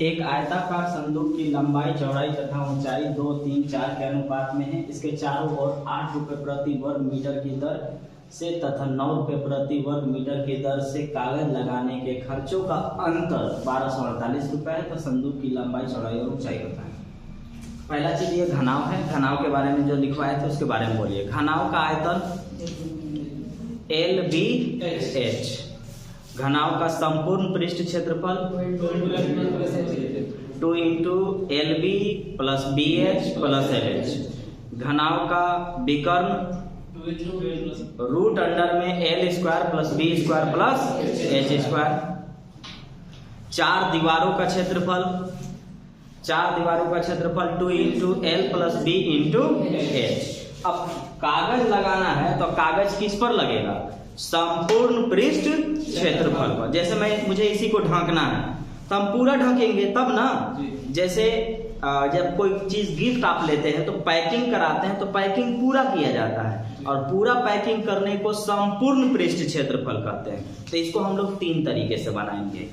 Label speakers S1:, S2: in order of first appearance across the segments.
S1: एक आयताकार संदूक की लंबाई, चौड़ाई तथा ऊंचाई 2, 3, 4 के अनुपात में है। इसके चारों ओर 8 रुपये प्रति वर्ग मीटर की दर से तथा 9 रुपये प्रति वर्ग मीटर की दर से कागज लगाने के खर्चों का अंतर 1248 रुपये है। तो संदूक की लंबाई, चौड़ाई और ऊंचाई बताएं। पहला चीज ये घनाव है। घनाव के बारे में जो लिखवाए थे उसके बारे में बोलिए। घनाव का आयतन LBH। घनाव का संपूर्ण पृष्ठ क्षेत्रफल 2 into LB plus BH plus LH। घनाव का विकर्ण रूट अंडर में L square plus B square plus H square. चार दीवारों का क्षेत्रफल 2 into L plus B into H। अब कागज लगाना है तो कागज किस पर लगेगा? संपूर्ण पृष्ठ क्षेत्रफल पर। जैसे मुझे इसी को ढांकना है तो हम पूरा ढकेंगे तब ना। जैसे जब कोई चीज गिफ्ट आप लेते हैं तो पैकिंग कराते हैं तो पैकिंग पूरा किया जाता है और पूरा पैकिंग करने को संपूर्ण पृष्ठ क्षेत्रफल कहते हैं। तो इसको हम लोग 3 तरीके से बनाएंगे।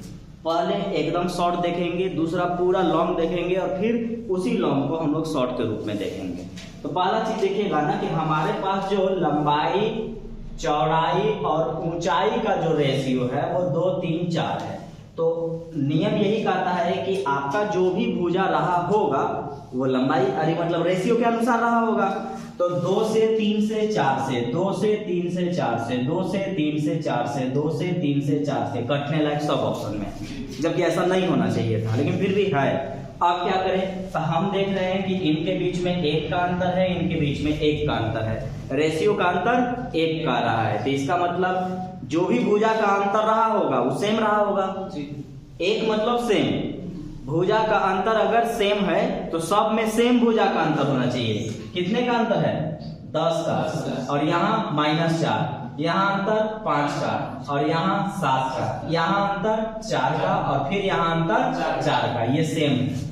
S1: पहले एकदम शॉर्ट देखेंगे, दूसरा पूरा लॉन्ग देखेंगे और फिर उसी लॉन्ग को हम लोग शॉर्ट के रूप में देखेंगे। तो पहला चीज देखिएगा ना कि हमारे पास जो लंबाई, चौड़ाई और ऊंचाई का जो रेशियो है वो 2, 3, 4 है। तो नियम यही कहता है कि आपका जो भी भुजा रहा होगा वो लंबाई मतलब रेशियो के अनुसार रहा होगा। तो 2 से 3 से 4 से, 2 से 3 से 4 से, 2 से 3 से 4 से, 2 से 3 से 4 से कटने लायक सब ऑप्शन में, जबकि ऐसा नहीं होना चाहिए था लेकिन फिर भी है। अब क्या करें? तो हम देख रहे हैं कि इनके बीच में 1 का अंतर है, इनके बीच में 1 का अंतर है। रेशियो का अंतर 1 का रहा है। तो इसका मतलब जो भी भुजा का अंतर रहा होगा वो सेम रहा होगा। 1 मतलब सेम। भुजा का अंतर अगर सेम है तो सब में सेम भुजा का अंतर होना चाहिए। कितने का अंतर है? 10 का। और यहाँ -4, यहाँ अंतर 5 का और यहाँ 7 का, यहाँ अंतर 4 का और फिर यहाँ अंतर 4 का। ये सेम है,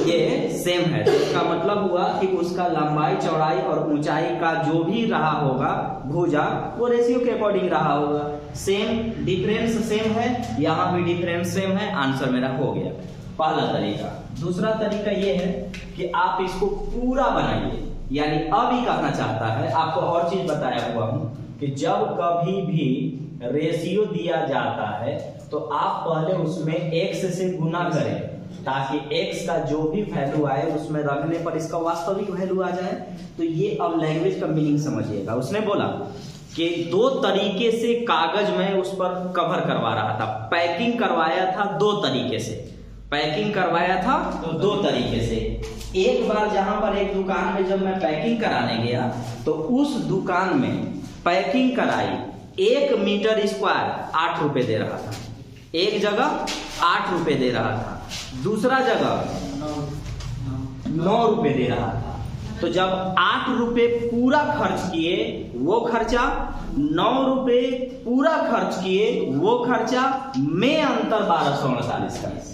S1: ये सेम है। तो इसका मतलब हुआ कि उसका लंबाई, चौड़ाई और ऊंचाई का जो भी रहा होगा भुजा वो रेशियो के अकॉर्डिंग रहा होगा। सेम, डिफरेंस सेम है, यहाँ भी डिफरेंस सेम है। आंसर मेरा हो गया पहला तरीका। दूसरा तरीका ये है कि आप इसको पूरा बनाइए। यानी अब ही कहना चाहता है, आपको और चीज बताया हुआ हूं कि जब कभी भी रेशियो दिया जाता है तो आप पहले उसमें x से गुना करें ताकि x का जो भी वैल्यू आए उसमें रखने पर इसका वास्तविक वैल्यू आ जाए। तो ये अब लैंग्वेज का मीनिंग समझिएगा। उसने बोला कि 2 तरीके से कागज में उस पर कवर करवा रहा था। पैकिंग करवाया था 2 तरीके से। पैकिंग करवाया था 2 तरीके से। एक बार जहां पर एक दुकान में जब मैं पैकिंग कराने गया तो उस दुकान में पैकिंग कराई 1 मीटर स्क्वायर 8 रुपए दे रहा था। एक जगह 8 रुपए दे रहा था, दूसरा जगह 9 रुपए दे रहा था। तो जब 8 रुपए पूरा खर्च किए वो खर्चा, 9 रुपए पूरा खर्च किए वो खर्चा, में अंतर 1248 का है।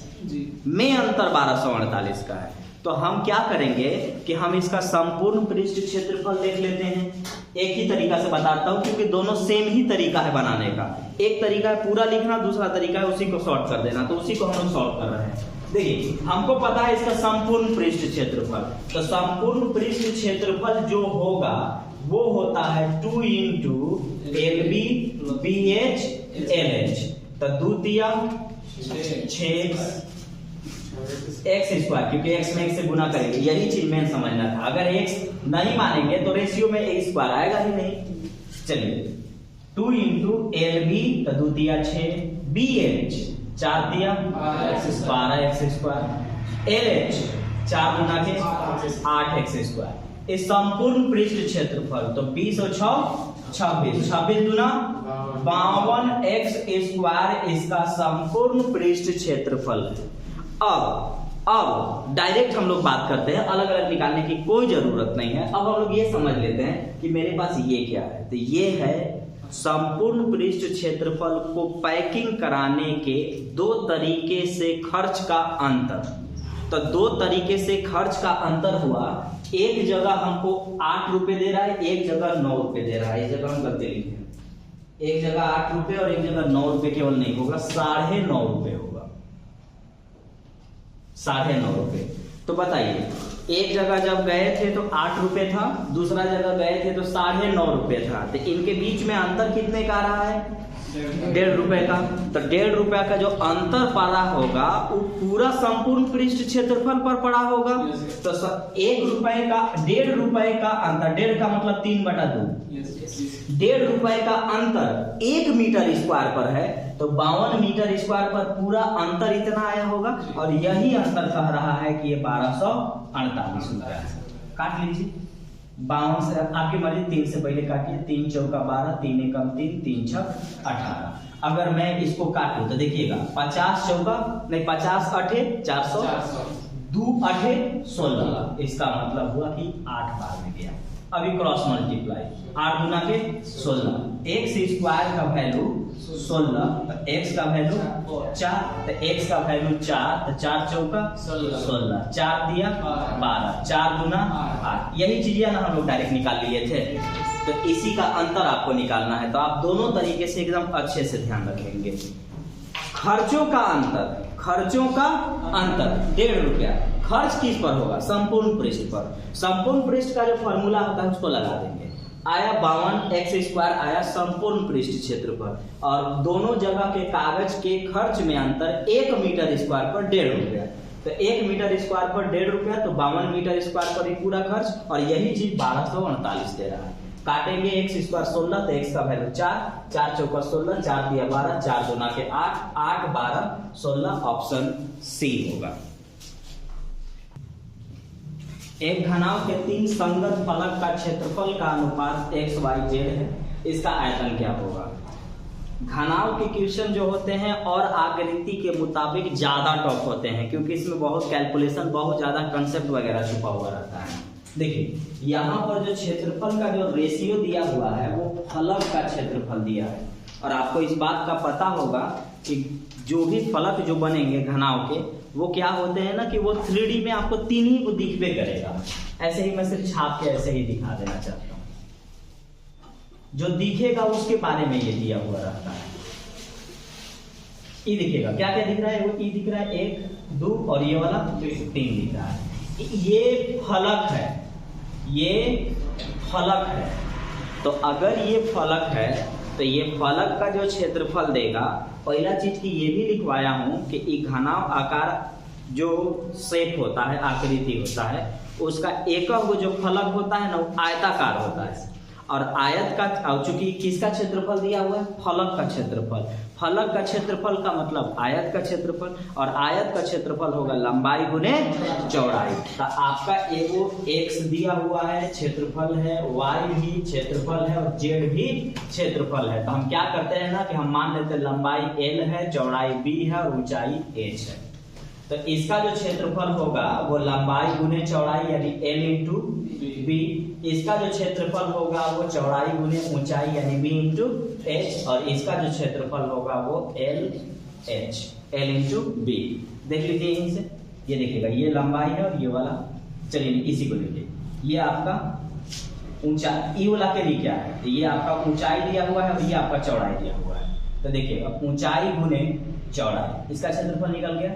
S1: में अंतर 1248 का है। तो हम क्या करेंगे कि हम इसका संपूर्ण पृष्ठ क्षेत्रफल देख लेते हैं। एक ही तरीका से बताता हूं क्योंकि दोनों सेम ही तरीका है बनाने का। एक तरीका है पूरा लिखना, दूसरा तरीका है उसी को शॉर्ट कर देना। तो उसी को हम लोग शॉर्ट कर रहे हैं। देखिए हमको पता है इसका संपूर्ण पृष्ठ क्षेत्रफल। तो संपूर्ण पृष्ठ क्षेत्रफल जो होगा वो होता है 2 इंटू LB BH LH। तो द्वितीय 6 x स्क्वायर, क्योंकि x में x से गुना करेंगे। यही चीज में समझना था। अगर x नहीं मानेंगे तो रेशियो में x स्क्वायर आएगा ही नहीं। चलिए 2 इंटू LB तो द्वितीय 6, BH 4 दिया 12x स्क्वायर, LH 4 गुना के 8x स्क्वायर। इस संपूर्ण पृष्ठ क्षेत्रफल तो 20 और 6 26 दुना 52x स्क्वायर इसका संपूर्ण पृष्ठ क्षेत्रफल है। अब डायरेक्ट हम लोग बात करते हैं, अलग अलग निकालने की कोई जरूरत नहीं है। अब हम लोग ये समझ लेते हैं कि मेरे पास ये क्या है। तो ये है संपूर्ण पृष्ठ क्षेत्रफल को पैकिंग कराने के 2 तरीके से खर्च का अंतर। तो 2 तरीके से खर्च का अंतर हुआ। एक जगह हमको 8 रुपए दे रहा है, एक जगह 9 रुपए दे रहा है। इस जगह हम गलती लिखे, एक जगह 8 रुपए और एक जगह 9 रुपए केवल नहीं होगा, 9.5 रुपए होगा। 9.5 रुपए। तो बताइए, एक जगह जब गए थे तो 8 रुपए था, दूसरा जगह गए थे तो 9.5 रुपए था, तो इनके बीच में अंतर कितने का रहा है? 1.5 रुपए का। तो 1.5 रुपए का जो अंतर पड़ा होगा वो पूरा संपूर्ण पृष्ठ क्षेत्रफल पर पड़ा होगा। तो 1 रुपए का 1.5 रुपए का अंतर, 1.5 का मतलब 3/2, 1.5 रुपए का अंतर 1 मीटर स्क्वायर पर है, तो 52 मीटर स्क्वायर पर पूरा अंतर इतना आया होगा, और यही अंतर कह रहा है कि ये 1248 रुपया है। काट लीजिए 52 से, आपकी मर्जी, 3 से पहले काटिए, 3 चौका 12, 3 एकम 3, 3 छक 18। अगर मैं इसको काटूं तो देखिएगा 50 चौका नहीं 50 अठे 400, 2 अठे 16, इसका मतलब हुआ कि 8 बार में गया। अभी क्रॉस मल्टीप्लाई, 8 गुना के 16, x स्क्वायर का वैल्यू 16, तो x का वैल्यू 4, तो x का वैल्यू 4, तो 4 चौका 16, 4 दिया 12, 4 गुना 8। यही चीजें ना हम लोग डायरेक्ट निकाल लिए थे, तो इसी का अंतर आपको निकालना है। तो आप दोनों तरीके से एकदम अच्छे से ध्यान रखेंगे। खर्चों का अंतर, खर्चों का अंतर 1.5 रुपया, खर्च किस पर होगा? संपूर्ण पृष्ठ पर। संपूर्ण पृष्ठ का जो फॉर्मूला होता है उसको लगा देंगे, आया 52 x स्क्वायर आया संपूर्ण पृष्ठ क्षेत्र पर, और दोनों जगह के कागज के खर्च में अंतर 1 मीटर स्क्वायर पर 1.5 रुपया। तो 1 मीटर स्क्वायर पर 1.5 रुपया, तो 52 मीटर स्क्वायर पर ही पूरा खर्च, और यही चीज 1248 दे रहा है। काटेंगे x स्क्वायर 16, तो x का वैल्यू 4, 4 चौका 16, 4 दिया 12, 4 गुना के 8, 8 12 16, ऑप्शन सी होगा। एक घनाव के 3 संगत फलक का क्षेत्रफल का अनुपात x y z है, इसका आयतन क्या होगा? घनाव के क्वेश्चन जो होते हैं और आकृति के मुताबिक ज्यादा टफ होते हैं, क्योंकि इसमें बहुत कैलकुलेशन, बहुत ज्यादा कंसेप्ट वगैरह छुपा हुआ रहता है। देखिए यहाँ पर जो क्षेत्रफल का जो रेशियो दिया हुआ है वो फलक का क्षेत्रफल दिया है, और आपको इस बात का पता होगा कि जो भी फलक जो बनेंगे घनाव के, वो क्या होते हैं ना कि वो 3D में आपको 3 ही को दिखबे करेगा। ऐसे ही मैं सिर्फ छाप के ऐसे ही दिखा देना चाहता हूँ, जो दिखेगा उसके बारे में ये दिया हुआ रहता है। ये दिखेगा, क्या क्या दिख रहा है? वो ई दिख रहा है 1 2, और ये वाला 3 दिख रहा है। ये फलक है, ये फलक है। तो अगर ये फलक है तो ये फलक का जो क्षेत्रफल देगा, पहला चीज की ये भी लिखवाया हूं कि एक घनाव आकार जो शेप होता है, आकृति होता है, उसका एक जो फलक होता है ना वो आयताकार होता है, और आयत का, चूंकि किसका क्षेत्रफल दिया हुआ है? फलक का क्षेत्रफल। फलक का क्षेत्रफल का मतलब आयत का क्षेत्रफल, और आयत का क्षेत्रफल होगा लंबाई गुने चौड़ाई। तो आपका एगो x दिया हुआ है, क्षेत्रफल है, y भी क्षेत्रफल है, और z भी क्षेत्रफल है। तो हम क्या करते हैं ना कि हम मान लेते हैं लंबाई l है, चौड़ाई b है, और ऊंचाई h है। तो इसका जो क्षेत्रफल होगा वो लंबाई गुने चौड़ाई यानी l इंटू b, इसका जो क्षेत्रफल होगा वो चौड़ाई गुने ऊंचाई यानी b इंटू h, और इसका जो क्षेत्रफल होगा वो l इंटू b। देख लीजिए यहीं से, ये देखिएगा ये लंबाई है और ये वाला, चलिए इसी को लीजिए, ये आपका ऊंचाई, ये वाला के लिए क्या है? ये आपका ऊंचाई दिया हुआ है और ये आपका चौड़ाई दिया हुआ है। तो देखिए अब ऊंचाई गुने चौड़ाई, इसका क्षेत्रफल निकल गया।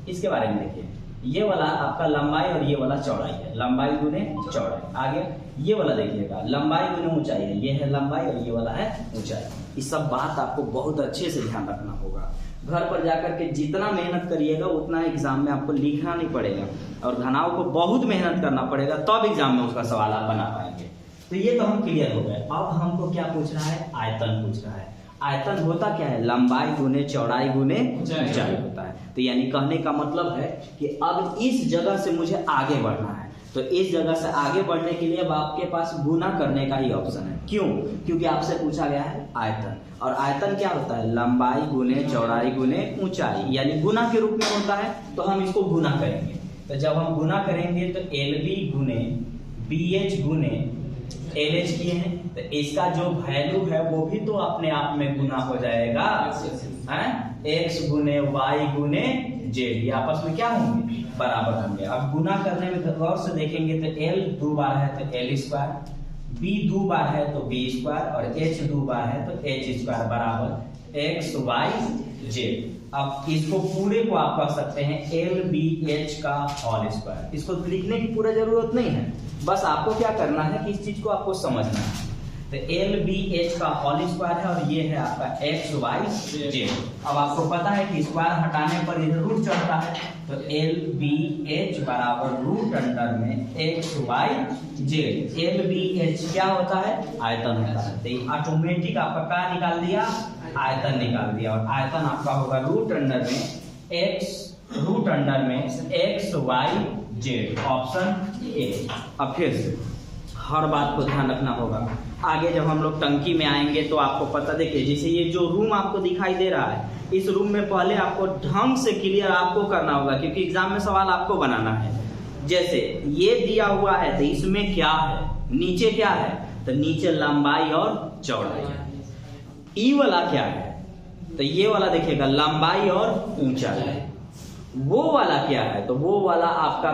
S1: इसके बारे में देखिए, ये वाला आपका लंबाई और ये वाला चौड़ाई है, लंबाई गुने चौड़ाई। आगे ये वाला देखिएगा, लंबाई गुने ऊंचाई है, ये है लंबाई और ये वाला है ऊंचाई। ये सब बात आपको बहुत अच्छे से ध्यान रखना होगा। घर पर जाकर के जितना मेहनत करिएगा उतना एग्जाम में आपको लिखना नहीं पड़ेगा, और घनाव को बहुत मेहनत करना पड़ेगा, तब एग्जाम में उसका सवाल आप बना पाएंगे। तो ये तो हम क्लियर हो गए। अब हमको क्या पूछ रहा है? आयतन पूछ रहा है। आयतन होता क्या है? लंबाई गुने चौड़ाई गुने ऊंचाई होता है। तो यानी कहने का मतलब है कि अब इस जगह से मुझे आगे बढ़ना है, तो इस जगह से आगे बढ़ने के लिए अब आपके पास गुना करने का ही ऑप्शन है। क्यों? क्योंकि आपसे पूछा गया है आयतन, और आयतन क्या होता है? लंबाई गुने चौड़ाई गुने ऊंचाई, यानी गुना के रूप में होता है। तो हम इसको गुना करेंगे, तो जब हम गुना करेंगे तो LB गुने BH गुने LH किए हैं, तो इसका जो वैल्यू है वो भी तो अपने आप में गुना हो जाएगा, x गुने y गुने z, ये आपस में क्या होंगे? बराबर होंगे। अब गुना करने में गौर से देखेंगे तो L 2 बार है तो L स्क्वायर, B 2 बार है तो B स्क्वायर, और H 2 बार है तो H स्क्वायर बराबर x y z। अब इसको पूरे को आप कह सकते हैं LBH का होल स्क्वायर। इसको लिखने की पूरा जरूरत नहीं है, बस आपको क्या करना है कि इस चीज को आपको समझना है। तो LBH का होल स्क्वायर है और ये है आपका XYZ। अब आपको पता है कि स्क्वायर हटाने पर इधर रूट चढ़ता है, तो LBH बराबर रूट अंडर में XYZ। LBH क्या होता है? आयतन होता है। तो ये ऑटोमेटिक आपका क्या निकाल दिया? आयतन निकाल दिया। और आयतन आपका होगा रूट अंडर में XYZ, ऑप्शन ए। अब फिर से हर बात को ध्यान रखना होगा। आगे जब हम लोग टंकी में आएंगे तो आपको पता, देखिए जैसे ये जो रूम आपको दिखाई दे रहा है, इस रूम में पहले आपको ढंग से क्लियर आपको करना होगा, क्योंकि एग्जाम में सवाल आपको बनाना है। जैसे ये दिया हुआ है तो इसमें क्या है, नीचे क्या है, तो नीचे लंबाई और चौड़ाई। ई वाला क्या है, तो ये वाला देखिएगा लंबाई और ऊंचाई। वो वाला क्या है, तो वो वाला आपका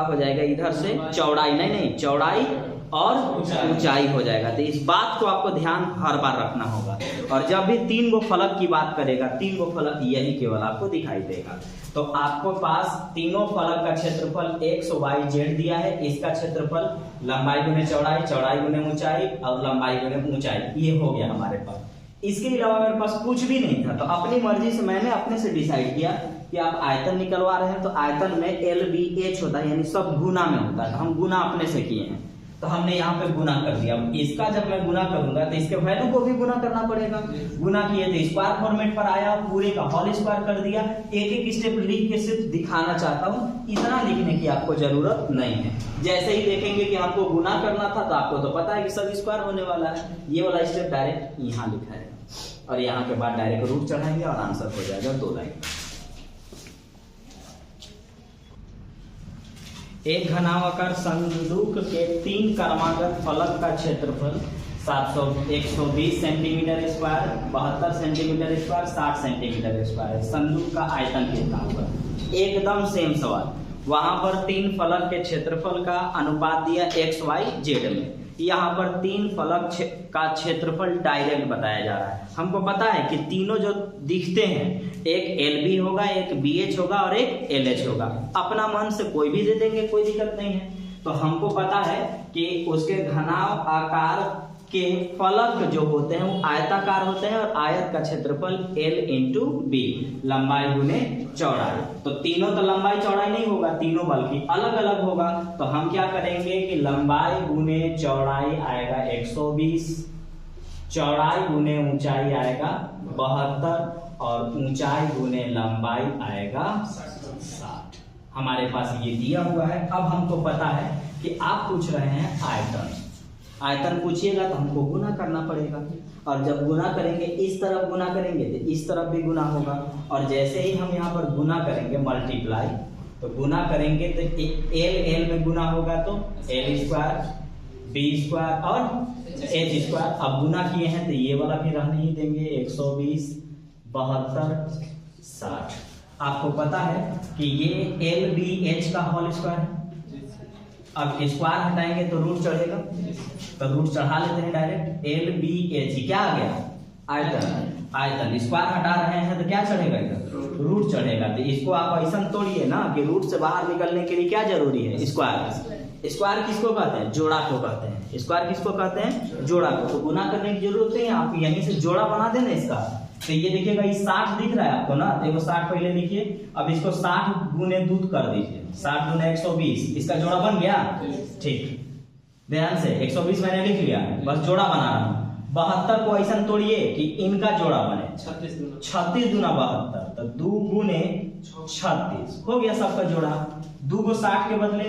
S1: हो जाएगा इधर से चौड़ाई, नहीं चौड़ाई और ऊंचाई हो जाएगा। तो इस बात को आपको ध्यान हर बार रखना होगा। और जब भी 3 गो फलक की बात करेगा, 3 गो फलक यही केवल आपको दिखाई देगा। तो आपको पास तीनों फलक का क्षेत्रफल XYZ दिया है। इसका क्षेत्रफल लंबाई गुने चौड़ाई, चौड़ाई गुने ऊंचाई और लंबाई गुने ऊंचाई, ये हो गया हमारे पास। इसके अलावा मेरे पास कुछ भी नहीं था, तो अपनी मर्जी से मैंने अपने से डिसाइड किया कि आप आयतन निकलवा रहे हैं तो आयतन में LBH होता है, यानी सब गुना में होता है। हम गुना अपने से किए हैं, तो हमने यहाँ पे गुना कर दिया। इसका जब मैं गुना करूंगा तो इसके वैल्यू को भी गुना करना पड़ेगा। गुना किए तो स्क्वायर फॉर्मेट पर आया, पूरे का होल स्क्वायर कर दिया। एक एक स्टेप लिख के सिर्फ दिखाना चाहता हूँ, इतना लिखने की आपको जरूरत नहीं है। जैसे ही देखेंगे कि हमको गुना करना था तो आपको तो पता है कि सब स्क्वायर होने वाला है। ये वाला स्टेप डायरेक्ट यहाँ लिखा है और यहाँ के बाद डायरेक्ट रूट चढ़ाएंगे और आंसर हो जाएगा 2 लाइन। एक घनावाकार संदूक के 3 क्रमागत फलक का क्षेत्रफल 120 centimetre square, 72 centimetre square, 60 centimetre square. संदूक का आयतन कितना होगा? एकदम सेम सवाल। वहां पर 3 फलक के क्षेत्रफल का अनुपात दिया XYZ में। यहाँ पर 3 फलक का क्षेत्रफल डायरेक्ट बताया जा रहा है। हमको पता है कि तीनों जो दिखते हैं, एक LB होगा, एक BH होगा और एक LH होगा। अपना मन से कोई भी दे देंगे, कोई दिक्कत नहीं है। तो हमको पता है कि उसके घनाव आकार के फलक जो होते हैं वो आयताकार होते हैं और आयत का क्षेत्रफल L × B, लंबाई गुने चौड़ाई। तो तीनों तो लंबाई चौड़ाई नहीं होगा, तीनों बल्कि अलग अलग होगा। तो हम क्या करेंगे कि लंबाई गुने चौड़ाई आएगा 120, चौड़ाई गुने ऊंचाई आएगा 72 और ऊंचाई गुने लंबाई आएगा 60। हमारे पास ये दिया हुआ है। अब हमको पता है कि आप पूछ रहे हैं आयतन। आयतन पूछिएगा तो हमको गुना करना पड़ेगा, और जब गुना करेंगे इस तरफ गुना करेंगे तो इस तरफ भी गुना होगा। और जैसे ही हम यहाँ पर गुना करेंगे मल्टीप्लाई, तो गुना करेंगे तो L में गुना होगा तो L स्क्वायर, B स्क्वायर और H स्क्वायर। अब गुना किए हैं तो ये वाला भी रहने ही देंगे, 120, 72, 60। आपको पता है कि ये LBH का होल स्क्वायर है। अब स्क्वायर हटाएंगे तो रूट चढ़ेगा, तो रूट चढ़ा लेते हैं डायरेक्ट। LBH क्या आ गया? आयतन। आयतन स्क्वायर हटा रहे हैं तो क्या चढ़ेगा? इधर रूट चढ़ेगा। तो इसको आप ऐसा तोड़िए ना कि रूट से बाहर निकलने के लिए क्या जरूरी है? स्क्वायर। स्क्वायर किसको कहते हैं? जोड़ा को कहते हैं। स्क्वायर किसको कहते हैं? जोड़ा को। तो गुना करने की जरूरत नहीं है, आप यहीं से जोड़ा बना देना इसका। तो ये देखिएगा, ये 60 दिख रहा है आपको ना, देखो 60 पहले लिखिए। अब इसको 60 गुने 2 कर दीजिए, 60 गुने 120, इसका जोड़ा बन गया। ठीक, ध्यान से 120 मैंने लिख लिया, बस जोड़ा बना रहा हूँ। 72 को ऐसा तोड़िए कि इनका जोड़ा बने, 36 दूना 72, तो 2 गुने 36 हो गया सबका जोड़ा। 2 को 60 के बदले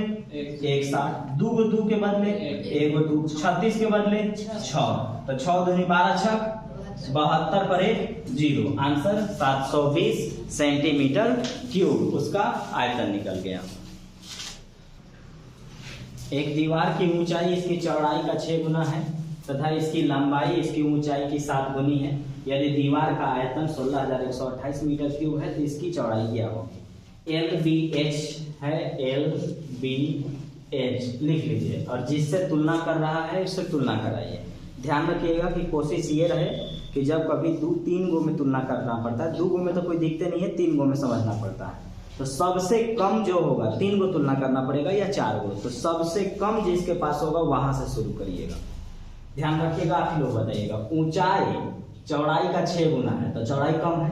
S1: 1 60, 2 को 2 के बदले 1 2, 36 के बदले 6, तो 6 दूनी 12 6, 72 पर 1 0। आंसर 720 सेंटीमीटर क्यूब उसका आयतन निकल गया। एक दीवार की ऊंचाई इसकी चौड़ाई का 6 गुना है तथा इसकी लंबाई इसकी ऊंचाई की 7 गुनी है। यदि दीवार का आयतन 16,128 मीटर क्यूब है तो इसकी चौड़ाई क्या होगी? LBH है, LBH लिख लीजिए और जिससे तुलना कर रहा है उससे तुलना कराइए। ध्यान रखिएगा कि कोशिश ये रहे कि जब कभी 3 गो में तुलना करना पड़ता है, 2 गो में तो कोई दिखते नहीं है, 3 गो में समझना पड़ता है। तो सबसे कम जो होगा 3 गो तुलना करना पड़ेगा या 4 गो, तो सबसे कम जिसके पास होगा वहां से शुरू करिएगा। ध्यान रखिएगा, आप लोग बताइएगा। ऊंचाई चौड़ाई का 6 गुना है तो चौड़ाई कम है।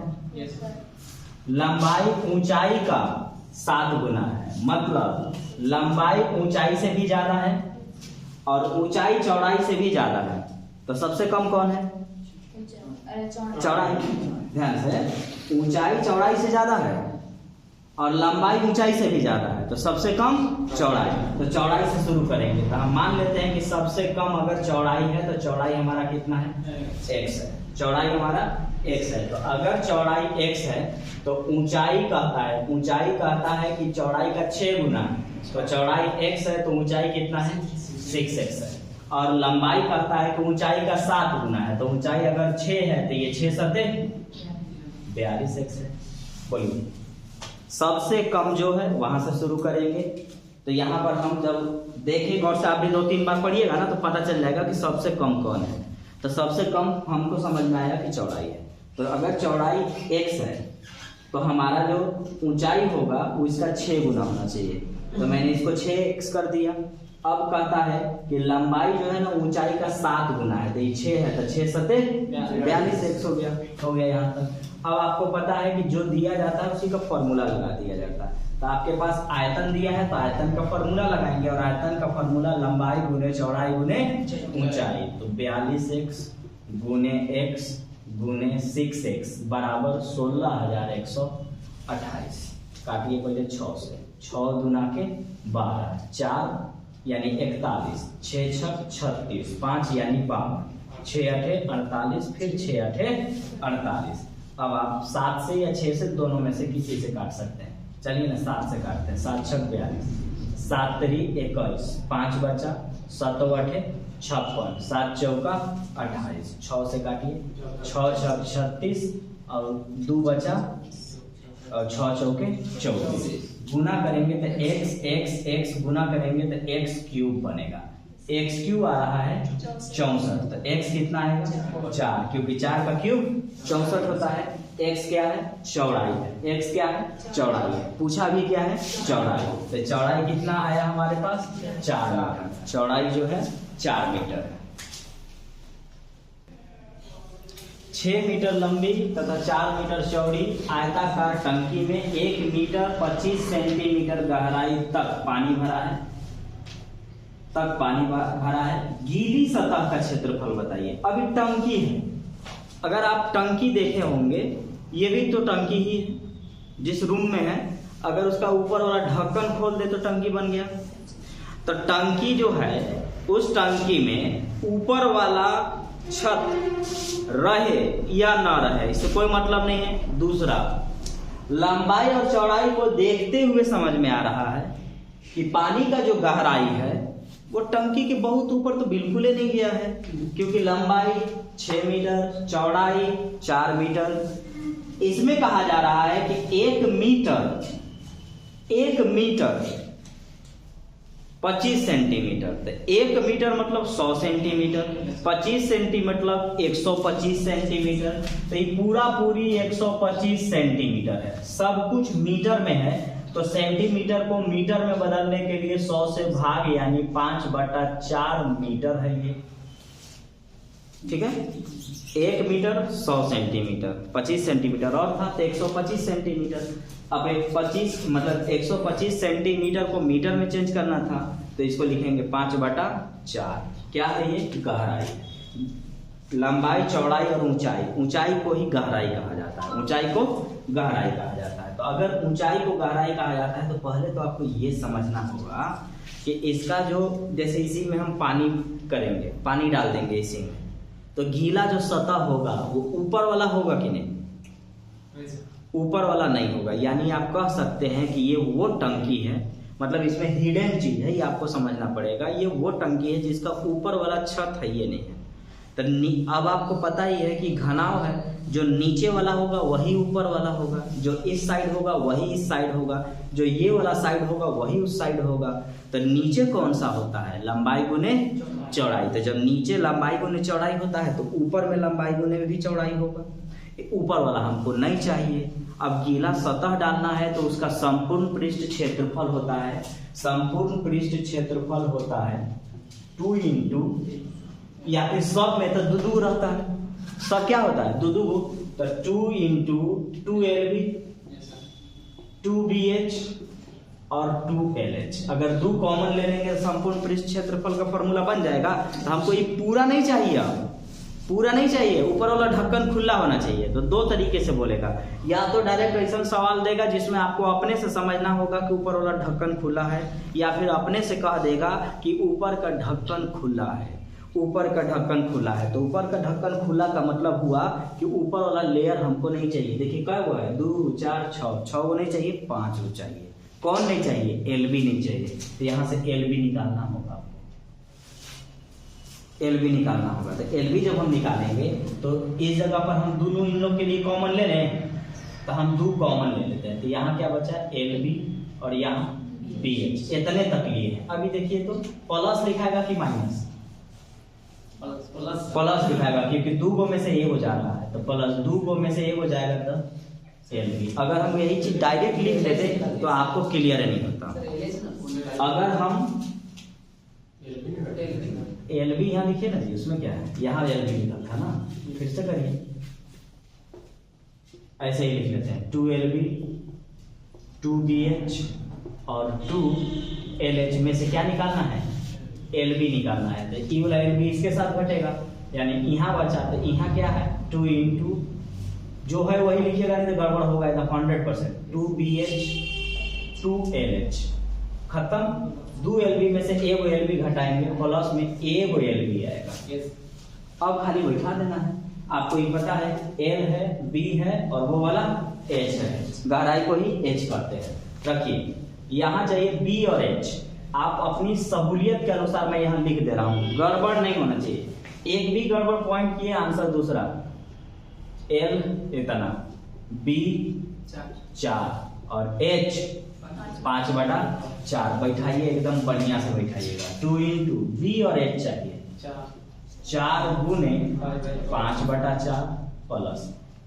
S1: लंबाई ऊंचाई का 7 गुना है, मतलब लंबाई ऊंचाई से भी ज्यादा है और ऊंचाई चौड़ाई से भी ज्यादा है। तो सबसे कम कौन है? चौड़ाई। ध्यान से, ऊंचाई चौड़ाई से ज्यादा है और लंबाई ऊंचाई से भी ज्यादा है, तो सबसे कम चौड़ाई। तो चौड़ाई से शुरू करेंगे। तो हम मान लेते हैं कि सबसे कम अगर चौड़ाई है तो चौड़ाई हमारा कितना है? x है। चौड़ाई हमारा x है। तो अगर चौड़ाई x है तो ऊंचाई कहता है कि चौड़ाई का 6 गुना है। तो चौड़ाई x है तो ऊंचाई कितना है? 6x है। और लंबाई कहता है कि ऊंचाई का 7 गुना है। तो ऊंचाई अगर 6 है तो ये 6 सते 42x है। बोलिए, सबसे कम जो है वहां से शुरू करेंगे। तो यहाँ पर हम जब देखें गौर से, आप भी 2-3 बार पढ़िएगा ना तो पता चल जाएगा कि सबसे कम कौन है। तो सबसे कम हमको समझ में आया कि चौड़ाई है। तो अगर चौड़ाई x है तो हमारा जो ऊंचाई होगा वो इसका 6 गुना होना चाहिए। तो मैंने इसको 6x कर दिया। अब कहता है कि लंबाई जो है ना ऊंचाई का 7 गुना है। तो ये 6 है तो 6 सते 42x हो गया यहाँ तक। अब आपको पता है कि जो दिया जाता है उसी का फॉर्मूला लगा दिया जाता है। तो आपके पास आयतन दिया है तो आयतन का फॉर्मूला लगाएंगे, और आयतन का फॉर्मूला लंबाई गुने चौड़ाई गुने ऊंचाई। तो 42x गुने x गुने 6x बराबर 16,128। काटिए पहले 6 से, 6 दुना के 12, 4 यानी 41, 6 छक 36, 5 यानी 52, 6 अठे 48, फिर 6 अठे 48। अब आप 7 से या 6 से दोनों में से किसी से काट सकते हैं। चलिए ना 7 से काटते हैं। 7 छक 42, 7 3 21, 5 बचा, 7 अठे 56, 7 चौका 28, 6 से काटिए। 6 छक 36 और 2 बचा और 6 चौके 24। गुना करेंगे तो x गुना करेंगे तो x क्यूब बनेगा। x क्यूब आ रहा है 64। तो x कितना आएगा? 4, क्योंकि 4 का क्यूब 64 होता है। x क्या है? चौड़ाई है। x क्या है? चौड़ाई है। पूछा भी क्या है? चौड़ाई। तो चौड़ाई कितना आया हमारे पास? 4 मीटर। चौड़ाई जो है 4 मीटर है। 6 मीटर लंबी तथा 4 मीटर चौड़ी आयताकार टंकी में 1 मीटर 25 सेंटीमीटर गहराई तक पानी भरा है। गीली सतह का क्षेत्रफल बताइए। अभी टंकी है, अगर आप टंकी देखे होंगे, ये भी तो टंकी ही है जिस रूम में है। अगर उसका ऊपर वाला ढक्कन खोल दे तो टंकी बन गया। तो टंकी जो है, उस टंकी में ऊपर वाला छत रहे या ना रहे इससे कोई मतलब नहीं है। दूसरा, लंबाई और चौड़ाई को देखते हुए समझ में आ रहा है कि पानी का जो गहराई है वो टंकी के बहुत ऊपर तो बिल्कुल ही नहीं गया है, क्योंकि लंबाई 6 मीटर, चौड़ाई 4 मीटर। इसमें कहा जा रहा है कि 1 मीटर 25 सेंटीमीटर। तो 1 मीटर मतलब 100 सेंटीमीटर, 25 सेंटीमीटर मतलब 125 सेंटीमीटर। तो ये पूरी 125 सेंटीमीटर है। सब कुछ मीटर में है, तो सेंटीमीटर को मीटर में बदलने के लिए 100 से भाग यानी 5/4 मीटर है ये। ठीक है, 1 मीटर 100 सेंटीमीटर, 25 सेंटीमीटर और था तो 125 सेंटीमीटर। अब 125 सेंटीमीटर को मीटर में चेंज करना था तो इसको लिखेंगे 5/4। क्या है ये? गहराई। लंबाई, चौड़ाई और ऊंचाई को ही गहराई कहा जाता है। ऊंचाई को गहराई कहा जाता है। तो अगर ऊंचाई को गहराई कहा जाता है तो पहले तो आपको ये समझना होगा कि इसका जो, जैसे इसी में हम पानी डाल देंगे इसी में, तो गीला जो सतह होगा वो ऊपर वाला होगा कि नहीं? ऊपर वाला नहीं होगा। यानी आप कह सकते हैं कि ये वो टंकी है, मतलब इसमें हिडन चीज है, ये आपको समझना पड़ेगा। ये वो टंकी है जिसका ऊपर वाला छत है, ये नहीं है। तो अब आपको पता ही है कि घनाव है, जो नीचे वाला होगा वही ऊपर वाला होगा, जो इस साइड होगा वही इस साइड होगा, जो ये वाला साइड होगा वही उस साइड होगा। तो नीचे कौन सा होता है? लंबाई गुने चौड़ाई। तो जब नीचे लंबाई गुने चौड़ाई होता है तो ऊपर में लंबाई गुने भी चौड़ाई होगा। ऊपर वाला हमको नहीं चाहिए। अब गीला सतह डालना है तो उसका संपूर्ण पृष्ठ क्षेत्रफल होता है, संपूर्ण पृष्ठ क्षेत्रफल होता है 2 इंटू, या फिर सब में तो दू रहता है, सब क्या होता है दू, तो 2 इंटू 2LB 2BH और 2LH। अगर 2 कॉमन ले लेंगे तो संपूर्ण पृष्ठ क्षेत्रफल का फॉर्मूला बन जाएगा। तो हमको ये पूरा नहीं चाहिए, अब पूरा नहीं चाहिए, ऊपर वाला ढक्कन खुला होना चाहिए। तो 2 तरीके से बोलेगा, या तो डायरेक्ट ऐसा सवाल देगा जिसमें आपको अपने से समझना होगा कि ऊपर वाला ढक्कन खुला है, या फिर अपने से कह देगा कि ऊपर का ढक्कन खुला है, ऊपर का ढक्कन खुला है। तो ऊपर का ढक्कन खुला का मतलब हुआ कि ऊपर वाला लेयर हमको नहीं चाहिए। देखिए क्या हुआ है, 2 4 6 वो नहीं चाहिए, 5 वो चाहिए। कौन नहीं चाहिए? LB नहीं चाहिए। तो यहाँ से LB निकालना होगा, LB निकालना होगा। तो LB जब हम निकालेंगे तो इस जगह पर हम दोनों इन लोग के लिए कॉमन ले लें, तो हम 2 कॉमन ले लेते हैं। तो यहाँ क्या बचा? LB और यहाँ BH, इतने तक लिए हैं। अभी देखिए तो प्लस लिखाएगा कि माइनस? प्लस लिखाएगा, क्योंकि 2 गो में से ये हो जा रहा है, तो प्लस 2 गो में से ये हो जाएगा तो LB। अगर हम यही चीज डायरेक्ट लिख लेते तो आपको क्लियर नहीं होता। अगर हम LB यहाँ लिखिए ना जी, उसमें क्या है, यहाँ LB निकल था ना, फिर से करिए, ऐसे ही लिख लेते हैं 2LB 2BH और 2LH में से क्या निकालना है? LB निकालना है। तो ई वाला LB इसके साथ घटेगा, यानी यहाँ बचा, तो यहाँ क्या है 2 इंटू जो है वही लिखिएगा, नहीं तो गड़बड़ होगा एकदम 100%। 2BH 2LH खत्म। 2LB में से एगो LB घटाएंगे, प्लस में एगो LB आएगा। अब खाली बैठा देना है। आपको ये पता है L है, B है और वो वाला H है, गहराई को ही H कहते हैं। रखिए, यहाँ चाहिए B और H। आप अपनी सहूलियत के अनुसार मैं यहाँ लिख दे रहा हूँ, गड़बड़ नहीं होना चाहिए। एक भी गड़बड़ पॉइंट किए आंसर दूसरा। L इतना, B 4 और H 5/4। बैठाइए, एकदम बढ़िया से बैठाइएगा। 2 इंटू B और H चाहिए 4 गुने 5/4 प्लस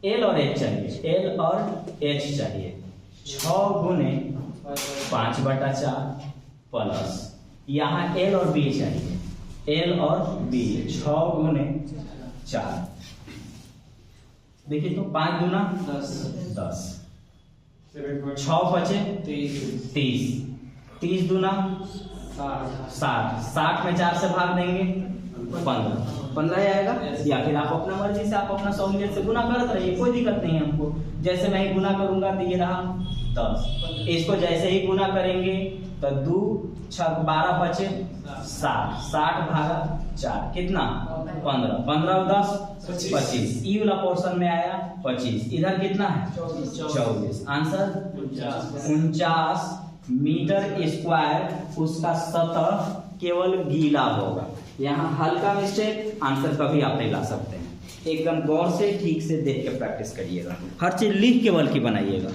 S1: L और H चाहिए, L और H चाहिए 6 गुने 5/4 प्लस यहाँ L और B चाहिए, L और B 6 गुने 4। देखिए तो 5 गुना 10, 6 बचे 30, 30 दूना 60, 60 में 4 से भाग देंगे 15 आएगा। या फिर आप अपना मर्जी से, आप अपना सहूलियत से गुना करते रहिए, कोई दिक्कत नहीं है हमको। जैसे मैं ही गुना करूंगा तो ये रहा 10, इसको जैसे ही गुना करेंगे तो 2 6 12 बचे 60, 60 भागा 4 कितना 15, 15 और 10 25। ई वाला पोर्शन में आया 25, इधर कितना है 24। आंसर 49 मीटर स्क्वायर उसका सतह केवल गीला होगा। यहाँ हल्का मिस्टेक आंसर कभी आप नहीं ला सकते हैं। एकदम गौर से ठीक से देख के प्रैक्टिस करिएगा, हर चीज लिख के बल्कि बनाइएगा।